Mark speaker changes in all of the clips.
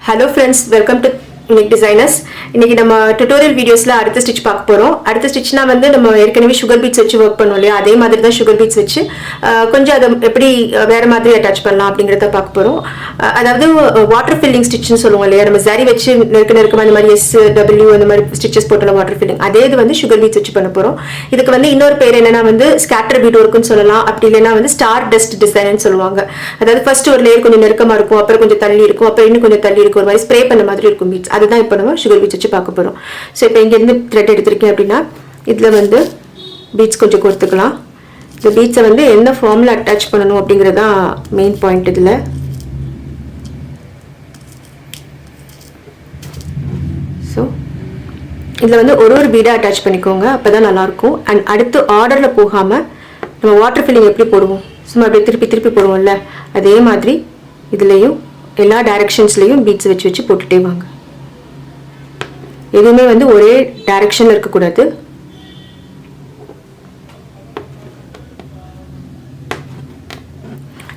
Speaker 1: Hello friends, welcome to Unique Designers. இன்னைக்கு நம்ம tutorial videosல அடுத்த ஸ்டிட்ச் பார்க்க போறோம். அடுத்த ஸ்டிட்ச்னா வந்து நம்ம ஏற்கனவே sugar beads வச்சு வர்க் பண்ணோம் இல்லையா, அதே மாதிரி தான் sugar beads வச்சு கொஞ்சம் அதை எப்படி வேற மாதிரி அட்டாச் பண்ணலாம் அப்படிங்கறத பார்க்க போறோம். அதாவது வாட்டர் ஃபில்லிங் ஸ்டிட்ச்னு சொல்லுவோம் இல்லையா, நம்ம சரி வச்சு நெருக்கமா இந்த மாதிரி S W அந்த மாதிரி ஸ்டிச்சஸ் போட்டல வாட்டர் ஃபில்லிங், அதே இது வந்து sugar beads வச்சு பண்ண போறோம். இதுக்கு வந்து இன்னொரு பேர் என்னன்னா வந்து ஸ்கேட்டர் பீட் ஒர்க்னு சொல்லலாம், அப்படி இல்லைன்னா வந்து ஸ்டார் டஸ்ட் டிசைன்னு சொல்லுவாங்க. அதாவது ஃபர்ஸ்ட் ஒரு லேயர் கொஞ்சம் நெருக்கமா இருக்கும், அப்புறம் கொஞ்சம் தள்ளி இருக்கும், அப்புறம் இன்னும் கொஞ்சம் தள்ளி இருக்கும், ஒரு மாதிரி ஸ்ப்ரே பண்ண மாதிரி இருக்கும் பீட்ஸ். அதுதான் இப்போ நம்ம sugar beads வச்சு பார்க்க போறோம். ஸோ இப்போ இங்கேருந்து த்ரெட் எடுத்திருக்கேன் அப்படின்னா இதில் வந்து பீட்ஸ் கொஞ்சம் கொடுத்துக்கலாம். இந்த பீட்ஸை வந்து என்ன ஃபார்மில் அட்டாச் பண்ணணும் அப்படிங்கிறதான் மெயின் பாயிண்ட். இதில் ஸோ இதில் வந்து ஒரு பீடாக அட்டாச் பண்ணிக்கோங்க, அப்போ தான் நல்லாயிருக்கும். அண்ட் அடுத்து ஆர்டரில் போகாமல் நம்ம வாட்டர் ஃபில்லிங் எப்படி போடுவோம், சும்மா அப்படியே திருப்பி திருப்பி போடுவோம்ல, அதே மாதிரி இதுலேயும் எல்லா டைரக்ஷன்ஸ்லேயும் பீட்ஸ் வச்சு போட்டுட்டே வாங்க. எதுவுமே வந்து ஒரே டைரக்ஷன்ல இருக்கக்கூடாது.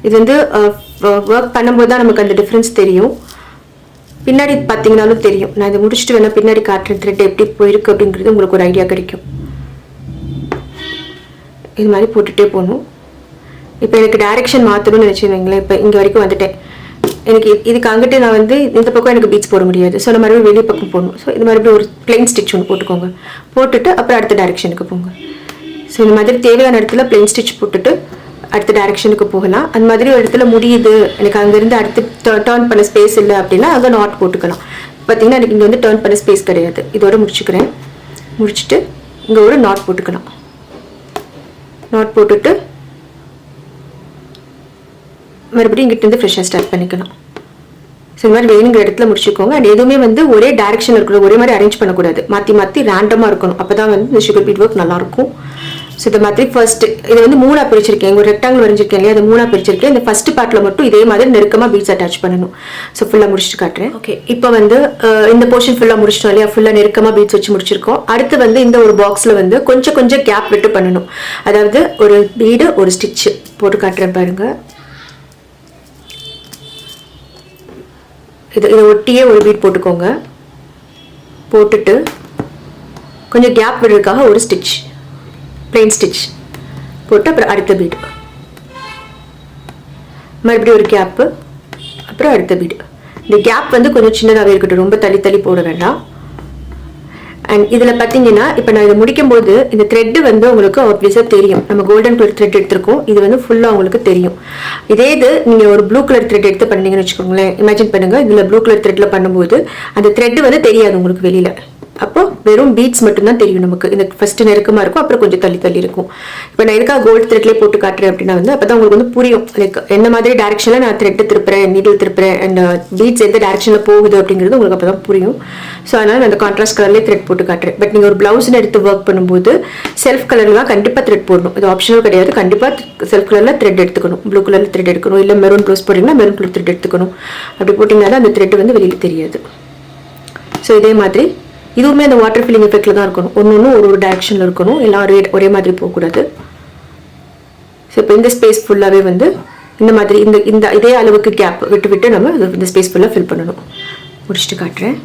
Speaker 1: இது வந்து ஒர்க் பண்ணும்போது தான் நமக்கு அந்த டிஃப்ரென்ஸ் தெரியும். பின்னாடி பார்த்தீங்கன்னாலும் தெரியும். நான் இதை முடிச்சுட்டு வேணா பின்னாடி காட்டுறேன் த்ரெட் எப்படி போயிருக்கு அப்படிங்கிறது உங்களுக்கு ஒரு ஐடியா கிடைக்கும். இது மாதிரி போட்டுகிட்டே போகணும். இப்போ எனக்கு டைரக்ஷன் மாற்றணும்னு நினச்சிருந்தீங்களேன், இப்போ இங்கே வரைக்கும் வந்துட்டேன். எனக்கு இதுக்கு அங்கிட்டு நான் வந்து இந்த பக்கம் எனக்கு பீட்ஸ் போட முடியாது, ஸோ நான் மறுபடியும் வெளியே பக்கம் போடணும். ஸோ இது மறுபடியும் ஒரு பிளெயின் ஸ்டிச் ஒன்று போட்டுக்கோங்க, போட்டுட்டு அப்புறம் அடுத்த டைரக்ஷனுக்கு போங்க. ஸோ இந்த மாதிரி தேவையான இடத்துல பிளெயின் ஸ்டிச் போட்டுட்டு அடுத்த டைரக்ஷனுக்கு போகலாம். அந்த மாதிரி ஒரு இடத்துல முடியுது, எனக்கு அங்கேருந்து அடுத்து டேர்ன் பண்ண ஸ்பேஸ் இல்லை அப்படின்னா அங்கே நாட் போட்டுக்கலாம். பார்த்தீங்கன்னா எனக்கு இங்கே வந்து டேர்ன் பண்ண ஸ்பேஸ் கிடையாது. இதோட முடிச்சுக்கிறேன். முடிச்சுட்டு இங்கே ஒரு நாட் போட்டுக்கலாம். நாட் போட்டுட்டு மறுபடியும் இங்கிட்ட ஃப்ரெஷ்ஷாக ஸ்டார்ட் பண்ணிக்கலாம். ஸோ இந்த மாதிரி வேணுங்கிற இடத்துல முடிச்சுக்கோங்க. அண்ட் எதுவுமே வந்து ஒரே டைரக்ஷன் இருக்கணும், ஒரே மாதிரி அரேஞ்ச் பண்ணக்கூடாது, மாற்றி ரேண்டமாக இருக்கணும். அப்போ தான் வந்து இந்த sugar bead ஒர்க் நல்லாயிருக்கும். ஸோ இந்த மாதிரி ஃபர்ஸ்ட் இதை வந்து 3ஆக பிரிச்சிருக்கேன், ஒரு ரெக்டாங்கிள் வரைஞ்சிருக்கேன் இல்லையா, அதை 3ஆக பிரிச்சிருக்கேன். இந்த ஃபர்ஸ்ட் பார்ட்டில் மட்டும் இதே மாதிரி நெருக்கமாக பீட்ஸ் அட்டாச் பண்ணணும். ஸோ ஃபுல்லாக முடிச்சுட்டு காட்டுறேன். ஓகே, இப்போ வந்து இந்த போர்ஷன் ஃபுல்லாக முடிச்சிட்டோம் இல்லையா, ஃபுல்லாக நெருக்கமாக பீட்ஸ் வச்சு முடிச்சிருக்கோம். அடுத்து வந்து இந்த ஒரு பாக்ஸில் வந்து கொஞ்சம் கேப் விட்டு பண்ணணும். அதாவது ஒரு பீடு ஒரு ஸ்டிச்சு போட்டு காட்டுறேன் பாருங்க. இதை ஒட்டியே ஒரு பீட் போட்டுக்கோங்க. போட்டுட்டு கொஞ்சம் கேப் விடுறதுக்காக ஒரு ஸ்டிச், பிளெயின் ஸ்டிச் போட்டு அப்புறம் அடுத்த பீடு, மறுபடியும் ஒரு கேப்பு, அப்புறம் அடுத்த பீடு. இந்த கேப் வந்து கொஞ்சம் சின்னதாகவே இருக்கட்டும், ரொம்ப தள்ளி போட வேண்டாம். அண்ட் இதில் பார்த்தீங்கன்னா இப்போ நான் இதை முடிக்கும் போது இந்த த்ரெட்டு வந்து உங்களுக்கு ஆப்வியஸாக தெரியும். நம்ம கோல்டன் கலர் த்ரெட் எடுத்திருக்கோம், இது வந்து ஃபுல்லாக உங்களுக்கு தெரியும். இதே இது நீங்கள் ஒரு ப்ளூ கலர் த்ரெட் எடுத்து பண்ணீங்கன்னு வச்சுக்கோங்களேன். இமேஜின் பண்ணுங்கள், இதில் ப்ளூ கலர் த்ரெட்டில் பண்ணும்போது அந்த த்ரெட்டு வந்து தெரியாது உங்களுக்கு வெளியில். அப்போ வெறும் பீட்ஸ் மட்டும்தான் தெரியும் நமக்கு. இந்த ஃபர்ஸ்ட் நெருக்கமாக இருக்கும், அப்புறம் கொஞ்சம் தள்ளி இருக்கும். இப்போ நான் எதுக்காக கோல்டு த்ரெட்லேயே போட்டு காட்டுறேன் அப்படின்னா வந்து அப்போ தான் உங்களுக்கு வந்து புரியும், லைக் என்ன மாதிரி டேரக்ஷனில் நான் த்ரெட்டு திருப்புறேன், நீடில் திருப்புறேன், அண்ட் பீட்ஸ் எந்த டேரக்ஷனில் போகுது அப்படிங்கிறது உங்களுக்கு அப்போ தான் புரியும். ஸோ அதனால் நான் அந்த கான்ட்ராஸ்ட் கலர்லேயே த்ரெட் போட்டு காட்டுறேன். பட் நீங்கள் ஒரு ப்ளவுஸ்ன்னு எடுத்து ஒர்க் பண்ணும்போது செல்ஃப் கலர்லாம் கண்டிப்பாக த்ரெட் போடணும். இது ஆப்ஷனல் கிடையாது, கண்டிப்பாக செல்ஃப் கலரில் த்ரெட் எடுத்துக்கணும். ப்ளூ கலரில் த்ரெட் எடுக்கணும், இல்லை மெரூன் ப்ளவுஸ் போட்டிங்கன்னா மெரூன் கலர் த்ரெட் எடுத்துக்கணும். அப்படி போட்டிங்கன்னா தான் அந்த த்ரெட் வந்து வெளியில் தெரியாது. ஸோ இதே மாதிரி இதுவுமே அந்த வாட்டர் ஃபில்லிங் எஃபெக்ட்ல தான் இருக்கணும். ஒன்று ஒரு டைரக்ஷனில் இருக்கணும், எல்லாம் ஒரே மாதிரி போகக்கூடாது. ஸோ இப்போ இந்த ஸ்பேஸ் ஃபுல்லாகவே வந்து இந்த மாதிரி இந்த இதே அளவுக்கு கேப் விட்டு நம்ம இந்த ஸ்பேஸ் ஃபுல்லாக ஃபில் பண்ணணும். முடிச்சுட்டு காட்டுறேன்.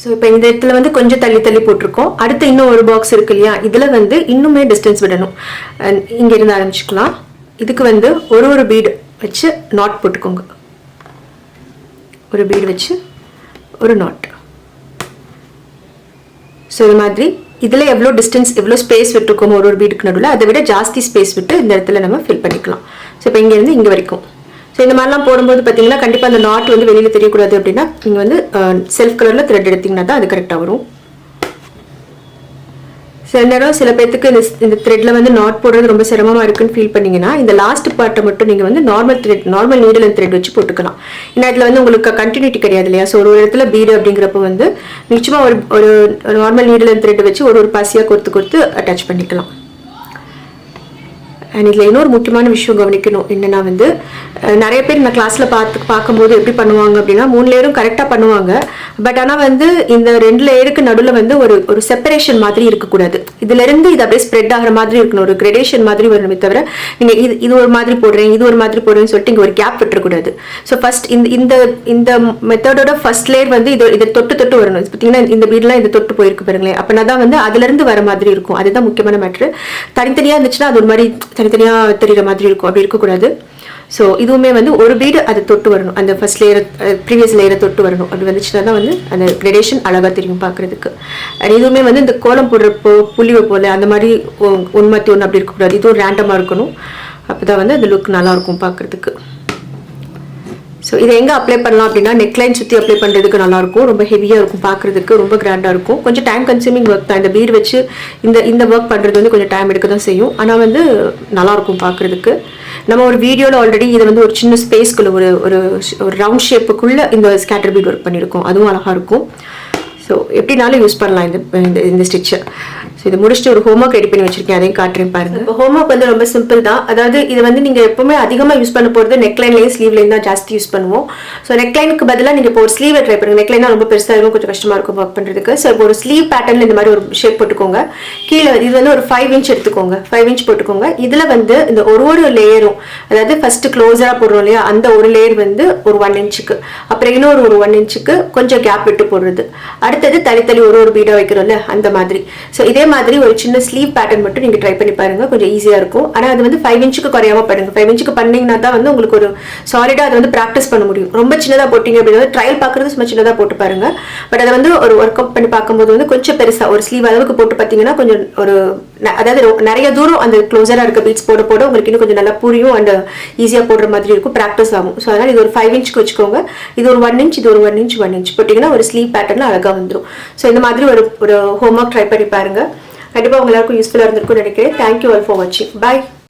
Speaker 1: ஸோ இப்போ இந்த இடத்துல வந்து கொஞ்சம் தள்ளி போட்டிருக்கோம். அடுத்து இன்னும் ஒரு பாக்ஸ் இருக்கு இல்லையா, இதில் வந்து இன்னுமே டிஸ்டன்ஸ் விடணும். இங்கேருந்து ஆரம்பிச்சுக்கலாம். இதுக்கு வந்து ஒரு பீடு வச்சு நாட் போட்டுக்கோங்க. ஒரு பீடு வச்சு ஒரு நாட். ஸோ இது மாதிரி இதில் எவ்வளோ டிஸ்டன்ஸ் எவ்வளோ ஸ்பேஸ் விட்டுருக்கோமோ ஒரு பீடுக்கு நடுவில் அதை விட ஜாஸ்தி ஸ்பேஸ் விட்டு இந்த இடத்துல நம்ம ஃபில் பண்ணிக்கலாம். ஸோ இப்போ இங்கேருந்து இங்கே வரைக்கும். ஸோ இந்த மாதிரிலாம் போடும்போது பார்த்தீங்கன்னா கண்டிப்பாக அந்த நாட் வந்து வெளியில் தெரியக்கூடாது. அப்படின்னா நீங்கள் வந்து செல்ஃப் கலரில் த்ரெட் எடுத்திங்கன்னா தான் அது கரெக்டாக வரும். சில நேரம் சில பேர்த்துக்கு இந்த த்ரெட்ல வந்து நாட் போடுறது ரொம்ப சிரமமாக இருக்குன்னு ஃபீல் பண்ணீங்கன்னா இந்த லாஸ்ட் பார்ட்டை மட்டும் நீங்கள் வந்து நார்மல் நீடில் அண்ட் த்ரெட் வச்சு போட்டுக்கலாம். ஏன்னா இதில் வந்து உங்களுக்கு கண்டினியூட்டி கிடையாது இல்லையா. ஸோ ஒரு இடத்துல பீடு அப்படிங்கிறப்ப வந்து நிச்சயமாக ஒரு நார்மல் நீடில் அண்ட் த்ரெட் வச்சு ஒரு பாசியாக கொடுத்து அட்டாச் பண்ணிக்கலாம். அண்ட் இதில் இன்னொரு முக்கியமான விஷயம் கவனிக்கணும் என்னென்னா வந்து நிறைய பேர் நான் கிளாஸில் பார்க்கும்போது எப்படி பண்ணுவாங்க அப்படின்னா 3 லேயரும் கரெக்டாக பண்ணுவாங்க. பட் ஆனால் வந்து இந்த 2 லேயருக்கு நடுவில் வந்து ஒரு செப்பரேஷன் மாதிரி இருக்கக்கூடாது. இதுலேருந்து இது அப்படியே ஸ்ப்ரெட் ஆகிற மாதிரி இருக்கணும், ஒரு கிரடேஷன் மாதிரி வரணுமே தவிர நீங்கள் இது ஒரு மாதிரி போடுறேன் இது ஒரு மாதிரி போடுறேன்னு சொல்லிட்டு இங்கே ஒரு கேப் விட்டுறக்கூடாது. ஸோ ஃபர்ஸ்ட் இந்த மெத்தடோட ஃபர்ஸ்ட் லேயர் வந்து இதை தொட்டு வரணும். பார்த்தீங்கன்னா இந்த பீட்லாம் இது தொட்டு போயிருக்கு பாருங்களேன். அப்படின்னா தான் வந்து அதுலேருந்து வர மாதிரி இருக்கும். அதுதான் முக்கியமான மேட்ரு. தனித்தனியாக இருந்துச்சுன்னா அது ஒரு மாதிரி தனித்தனியாக தெரிகிற மாதிரி இருக்கும், அப்படி இருக்கக்கூடாது. ஸோ இதுவுமே வந்து ஒரு பீடு அதை தொட்டு வரணும், அந்த ஃபர்ஸ்ட் லேயர் ப்ரீவியஸ் லேயரை தொட்டு வரணும். அப்படி வந்துச்சுன்னா தான் வந்து அந்த கிரடேஷன் அழகாக தெரியும் பார்க்குறதுக்கு. அண்ட் இதுவுமே வந்து இந்த கோலம் போடுறப்போ புள்ளிவை போல் அந்த மாதிரி 1 மாற்றி 1 அப்படி இருக்கக்கூடாது. இதுவும் ரேண்டமாக இருக்கணும். அப்போ தான் வந்து அந்த லுக் நல்லாயிருக்கும் பார்க்குறதுக்கு. ஸோ இதை எங்கே அப்ளை பண்ணலாம் அப்படின்னா நெக்லைன் சுற்றி அப்ளை பண்ணுறதுக்கு நல்லாயிருக்கும். ரொம்ப ஹெவியாக இருக்கும் பார்க்குறதுக்கு, ரொம்ப கிராண்டாக இருக்கும். கொஞ்சம் டைம் கன்சூமிங் ஒர்க் தான். இந்த பீட் வச்சு இந்த ஒர்க் பண்ணுறது வந்து கொஞ்சம் டைம் எடுக்க தான் செய்யும். ஆனால் வந்து நல்லாயிருக்கும் பார்க்குறதுக்கு. நம்ம ஒரு வீடியோவில் ஆல்ரெடி இதை வந்து ஒரு சின்ன ஸ்பேஸ்க்குள்ளே ஒரு ரவுண்ட் ஷேப்புக்குள்ளே இந்த ஸ்கேட்டர் பீட் ஒர்க் பண்ணியிருக்கோம். அதுவும் அழகாக இருக்கும். ஸோ எப்படினாலும் யூஸ் பண்ணலாம் இந்த ஸ்டிச்சை. ஸோ இதை முடிச்சுட்டு ஒரு ஹோம்ஒர்க் ரெடி பண்ணி வச்சிருக்கேன், அதையும் காட்டுறேன் பாருங்க. இப்போ ஹோம்ஒர்க் வந்து ரொம்ப சிம்பிள் தான். அதாவது இது வந்து நீங்கள் எப்பவுமே அதிகமாக யூஸ் பண்ண போகிறது நெக்லைன்லையும் ஸ்லீவ்லையும் தான் ஜாஸ்தி யூஸ் பண்ணுவோம். ஸோ நெக்லைனுக்கு பதிலாக நீங்கள் இப்போ ஒரு ஸ்லீவை ட்ரை பண்ணுங்க. நெக்லைனா ரொம்ப பெருசாக இருக்கும், கொஞ்சம் கஷ்டமாக இருக்கும் ஒர்க் பண்ணுறதுக்கு. ஸோ இப்போ ஒரு ஸ்லீவ் பேட்டர்னில் இந்த மாதிரி ஒரு ஷேப் போட்டுக்கோங்க. கீழே இது வந்து ஒரு 5 இன்ச் எடுத்துக்கோங்க, 5 இன்ச் போட்டுக்கோங்க. இதில் வந்து இந்த ஒரு லேயரும், அதாவது ஃபர்ஸ்ட் க்ளோஸராக போடுறோம் இல்லையா, அந்த ஒரு லேயர் வந்து ஒரு 1 இன்ச்சுக்கு, அப்புறம் இன்னொரு ஒரு 1 இன்ச்சுக்கு கொஞ்சம் கேப் விட்டு போடுறது. அடுத்தது தனி ஒரு பீடா வைக்கிறோம்ல அந்த மாதிரி. ஸோ இதே மாதிரி ஒரு சின்ன ஸ்லீவ் பேட்டர்ன் மட்டும் நீங்க ட்ரை பண்ணி பாருங்க, கொஞ்சம் ஈஸியா இருக்கும். ஆனா அது வந்து 5 இன்ச்சுக்கு குறையாம பண்ணுங்க. 5 இன்ச்சுக்கு பண்ணீங்கன்னா தான் வந்து உங்களுக்கு ஒரு சாலிடா அதை வந்து பிராக்டிஸ் பண்ண முடியும். ரொம்ப சின்னதா போட்டீங்க அப்படின்னா ட்ரையல் பார்க்கறது சும்மா சின்னதா போட்டு பாருங்க. பட் அதை வந்து ஒரு ஒர்க் அவுட் பண்ணி பார்க்கும்போது வந்து கொஞ்சம் பெருசா ஒரு ஸ்லீவ் அளவுக்கு போட்டு பார்த்தீங்கன்னா கொஞ்சம் அதாவது நிறைய தூரம் அந்த க்ளோஸரா இருக்க பீட்ஸ் போட உங்களுக்கு இன்னும் கொஞ்சம் நல்லா புரியும் அண்ட் ஈஸியா போடுற மாதிரி இருக்கும், பிராக்டிஸ் ஆகும். ஸோ அதனால இது ஒரு 5 இன்ச்சுக்கு வச்சுக்கோங்க. இது ஒரு 1 இன்ச், இது ஒரு 1 இன்ச் 1 இன்ச் போட்டீங்கன்னா ஒரு ஸ்லீவ் பேட்டர்ல அழகா வந்துடும். ஸோ இந்த மாதிரி ஒரு ஹோம்ஒர்க் ட்ரை பண்ணி பாருங்க. கண்டிப்பாக உங்க எல்லாருக்கும் யூஸ்ஃபுல்லாக இருந்திருக்கும்னு நினைக்கிறேன். தேங்க்யூ ஆல் ஃபார் வாட்சிங். பாய்.